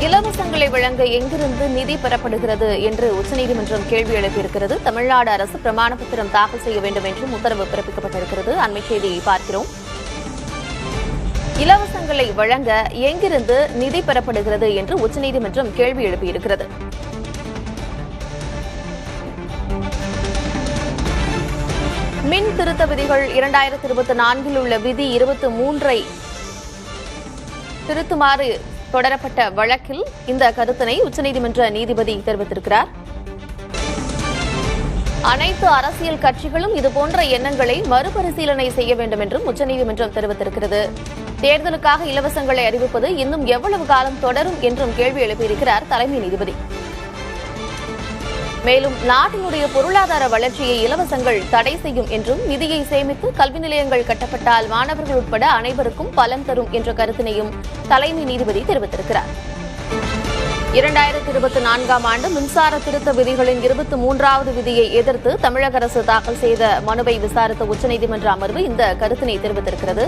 இலவசங்களை வழங்க எங்கிருந்து நிதி பெறப்படுகிறது என்று உச்சநீதிமன்றம் கேள்வி எழுப்பியிருக்கிறது. தமிழ்நாடு அரசு பிரமாண பத்திரம் தாக்கல் செய்ய வேண்டும் என்றும் உத்தரவு பிறப்பிக்கப்பட்டிருக்கிறது. அண்மை செய்தியை பார்க்கிறோம். இலவசங்களை வழங்க எங்கிருந்து நிதி பெறப்படுகிறது என்று உச்சநீதிமன்றம் கேள்வி எழுப்பியிருக்கிறது. மின் திருத்த விதிகள் 2024 உள்ள விதி 23 திருத்துமாறு தொடரப்பட்ட வழக்கில் இந்த கருத்தினை உச்சநீதிமன்ற நீதிபதி தெரிவித்திருக்கிறார். அனைத்து அரசியல் கட்சிகளும் இதுபோன்ற எண்ணங்களை மறுபரிசீலனை செய்ய வேண்டும் என்றும் உச்சநீதிமன்றம் தெரிவித்திருக்கிறது. தேர்தலுக்காக இலவசங்களை அறிவிப்பது இன்னும் எவ்வளவு காலம் தொடரும் என்றும் கேள்வி எழுப்பியிருக்கிறார் தலைமை நீதிபதி. மேலும் நாட்டினுடைய பொருளாதார வளர்ச்சியை இலவசங்கள் தடை செய்யும் என்றும் நிதியை சேமித்து கல்வி நிலையங்கள் கட்டப்பட்டால் மாணவர்கள் உட்பட அனைவருக்கும் பலன் தரும் என்ற கருத்தினையும் தலைமை நீதிபதி தெரிவித்திருக்கிறார். 2024 ஆண்டு மின்சார திருத்த விதிகளின் 23வது விதியை எதிர்த்து தமிழக அரசு தாக்கல் செய்த மனுவை விசாரித்த உச்சநீதிமன்ற அமர்வு இந்த கருத்தினை தெரிவித்திருக்கிறது.